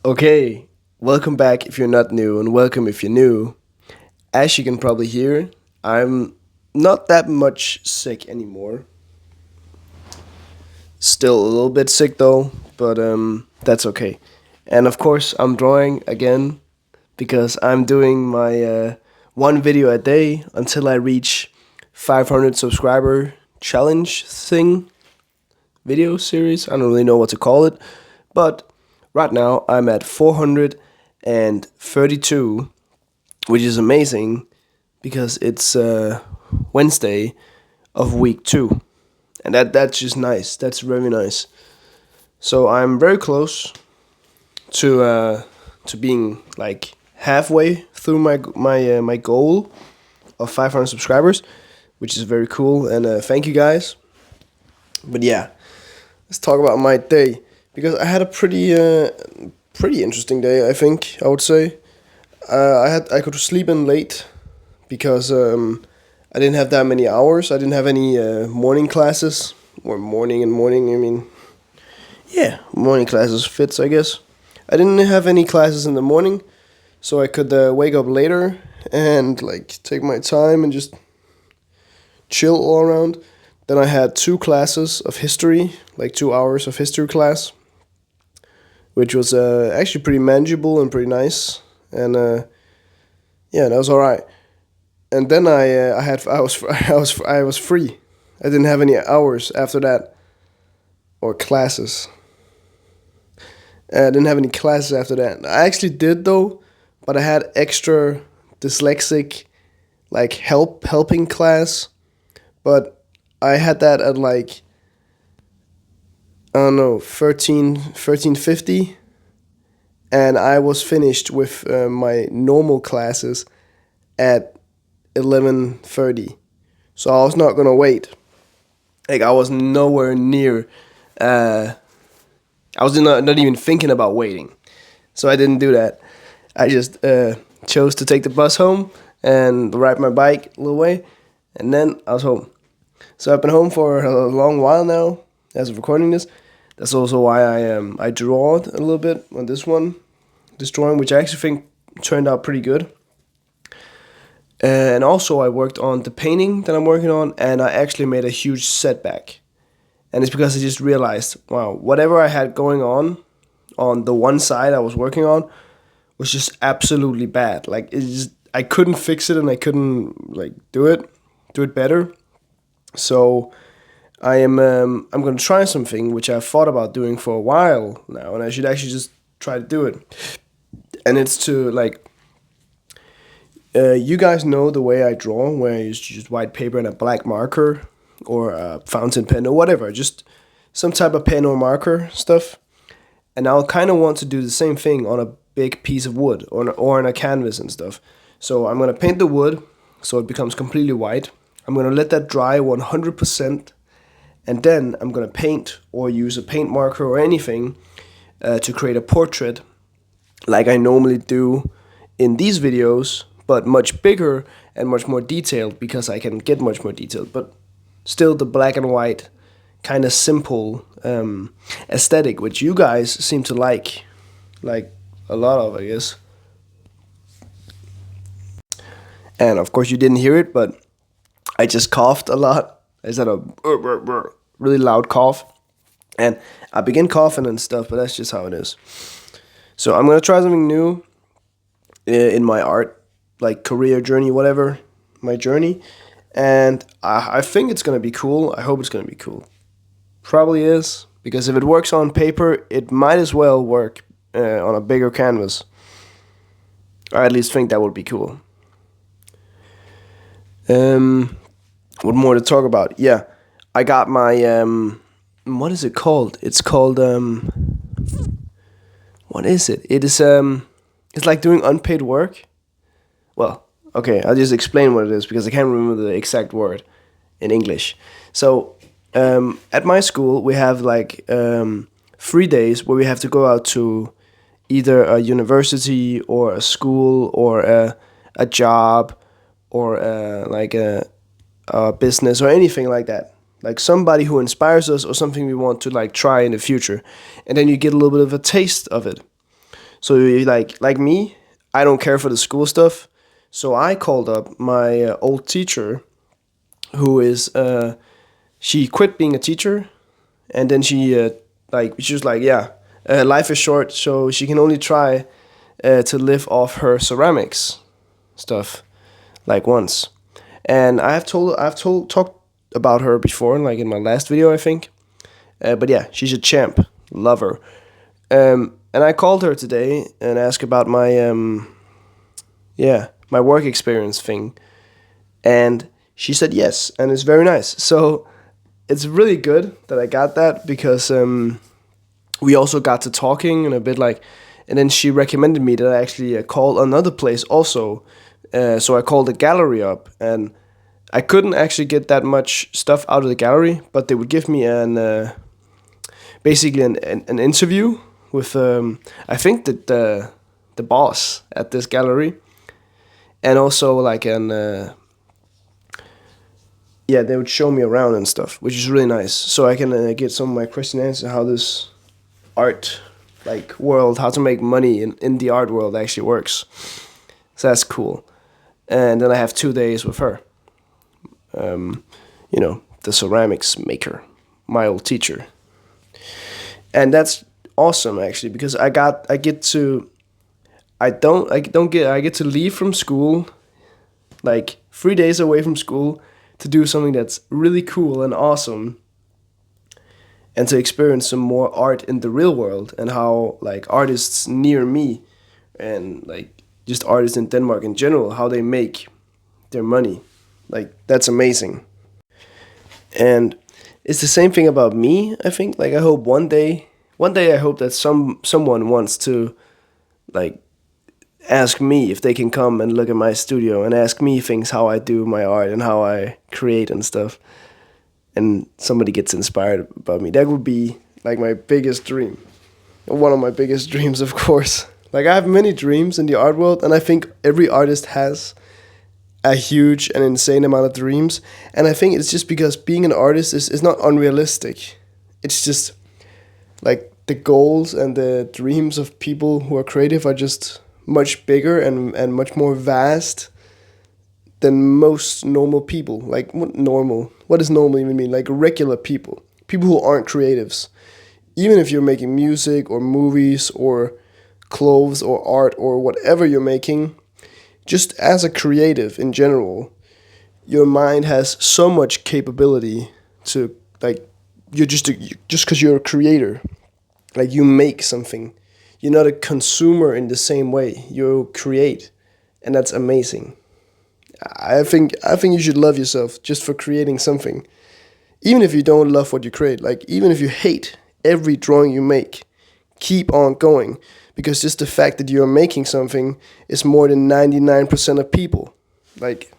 Okay, welcome back if you're not new, and welcome if you're new. As you can probably hear, I'm not that much sick anymore. Still a little bit sick though, but that's okay. And of course, I'm drawing again because I'm doing my one video a day until I reach 500 subscriber challenge thing video series. I don't really know what to call it, but right now I'm at 432, which is amazing because it's Wednesday of week 2, and that's just nice. That's very nice. So I'm very close to being like halfway through my goal of 500 subscribers, which is very cool. And thank you guys. But yeah, let's talk about my day because I had a pretty interesting day. I think I would say I could sleep in late because I didn't have that many hours. I didn't have any morning classes or morning and morning. I mean, yeah, morning classes fits, I guess. I didn't have any classes in the morning, so I could wake up later and like take my time and just chill all around. Then I had 2 classes of history, like 2 hours of history class, which was actually pretty manageable and pretty nice. And yeah, that was all right. And then I was free. I didn't have any hours after that or classes. I didn't have any classes after that. I actually did though, but I had extra dyslexic like helping class, but I had that at like I don't know 13:50, and I was finished with my normal classes at 11:30. So I was not gonna wait. Like I was nowhere near. I was not even thinking about waiting, so I didn't do that. I just chose to take the bus home and ride my bike a little way, and then I was home. So I've been home for a long while now, as of recording this. That's also why I draw a little bit on this drawing, which I actually think turned out pretty good. And also I worked on the painting that I'm working on, and I actually made a huge setback. And it's because I just realized, wow, whatever I had going on the one side I was working on was just absolutely bad. Like it just I couldn't fix it and I couldn't like do it better. So I'm gonna try something which I've thought about doing for a while now, and I should actually just try to do it. And it's to like you guys know the way I draw, where I use just white paper and a black marker or a fountain pen or whatever, just some type of pen or marker stuff. And I'll kind of want to do the same thing on a big piece of wood or on a canvas and stuff. So I'm gonna paint the wood so it becomes completely white. I'm gonna let that dry 100%, and then I'm gonna paint or use a paint marker or anything to create a portrait, like I normally do in these videos, but much bigger and much more detailed because I can get much more detailed. But still, the black and white kind of simple aesthetic, which you guys seem to like a lot of, I guess. And of course, you didn't hear it, but I just coughed a lot. I said a really loud cough, and I began coughing and stuff. But that's just how it is. So I'm gonna try something new in my art, like career journey, whatever, my journey, and I think it's gonna be cool. I hope it's gonna be cool. Probably is, because if it works on paper, it might as well work on a bigger canvas. I at least think that would be cool. What more to talk about? Yeah, I got my what is it called? It's called what is it? It is it's like doing unpaid work. Well, okay, I'll just explain what it is because I can't remember the exact word in English. So, at my school, we have like 3 days where we have to go out to either a university or a school or a job or like a business or anything like that. Like somebody who inspires us or something we want to like try in the future. And then you get a little bit of a taste of it. So like me, I don't care for the school stuff. So I called up my old teacher, who is she quit being a teacher, and then she was like, yeah, life is short, so she can only try to live off her ceramics stuff like once. And I've talked about her before, like in my last video, I think. But yeah, she's a champ, love her. And I called her today and asked about my my work experience thing, and she said yes, and it's very nice. So it's really good that I got that, because we also got to talking and a bit like, and then she recommended me that I actually call another place also. So I called the gallery up, and I couldn't actually get that much stuff out of the gallery, but they would give me basically an interview with I think that the boss at this gallery, and also like they would show me around and stuff, which is really nice. So I can get some of my question and answer how this art like world, how to make money in the art world actually works. So that's cool. And then I have 2 days with her. The ceramics maker, my old teacher. And that's awesome actually, because I get to leave from school like 3 days away from school to do something that's really cool and awesome, and to experience some more art in the real world, and how like artists near me, and like just artists in Denmark in general, how they make their money. Like that's amazing. And it's the same thing about me, I think. Like I hope one day I hope that someone wants to like ask me if they can come and look at my studio and ask me things, how I do my art and how I create and stuff, and somebody gets inspired about me. That would be like my biggest dream. One of my biggest dreams, of course. Like I have many dreams in the art world, and I think every artist has a huge and insane amount of dreams. And I think it's just because being an artist is not unrealistic. It's just like the goals and the dreams of people who are creative are just much bigger and much more vast than most normal people. Like what normal? What does normal even mean? Like regular people. People who aren't creatives. Even if you're making music or movies or clothes or art or whatever you're making, just as a creative in general, your mind has so much capability to like just because you're a creator, like you make something. You're not a consumer in the same way. You create, and that's amazing. I think you should love yourself just for creating something, even if you don't love what you create. Like even if you hate every drawing you make, keep on going, because just the fact that you're making something is more than 99% of people. Like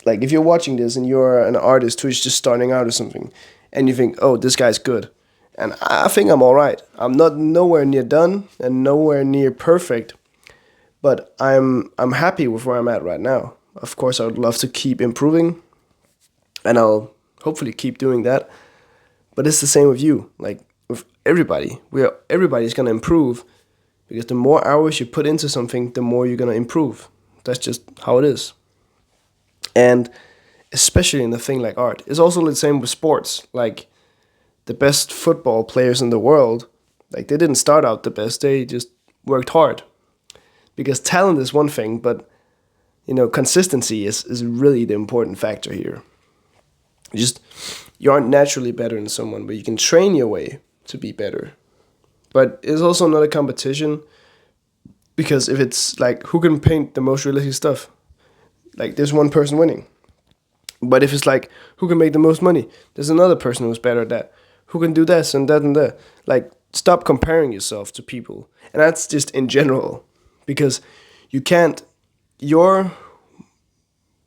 if you're watching this and you're an artist who is just starting out or something, and you think, oh, this guy's good, and I think I'm all right. I'm not nowhere near done and nowhere near perfect, but I'm happy with where I'm at right now. Of course, I would love to keep improving, and I'll hopefully keep doing that. But it's the same with you. Like with everybody, everybody's gonna improve, because the more hours you put into something, the more you're gonna improve. That's just how it is. And especially in a thing like art, it's also the same with sports. Like the best football players in the world, like they didn't start out the best. They just worked hard. Because talent is one thing, but consistency is really the important factor here. You aren't naturally better than someone, but you can train your way to be better. But it's also not a competition, because if it's like who can paint the most realistic stuff, like there's one person winning. But if it's like who can make the most money, there's another person who's better at that. Who can do this and that and that. Like stop comparing yourself to people. And that's just in general, because you can't, your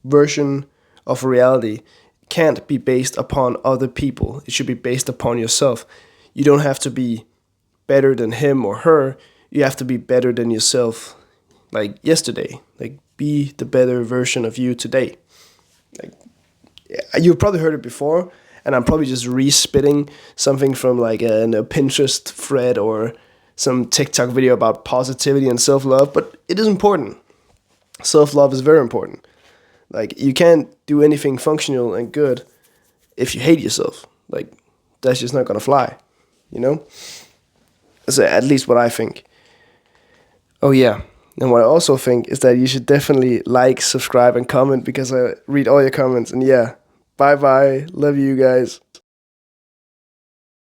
version of reality can't be based upon other people. It should be based upon yourself. You don't have to be better than him or her. You have to be better than yourself, like yesterday. Like be the better version of you today. Like you've probably heard it before, and I'm probably just re-spitting something from like a Pinterest thread or some TikTok video about positivity and self-love, but it is important. Self-love is very important. Like, you can't do anything functional and good if you hate yourself. Like, that's just not gonna fly, you know? That's at least what I think. Oh yeah, and what I also think is that you should definitely like, subscribe, and comment, because I read all your comments. And yeah, bye bye. Love you guys.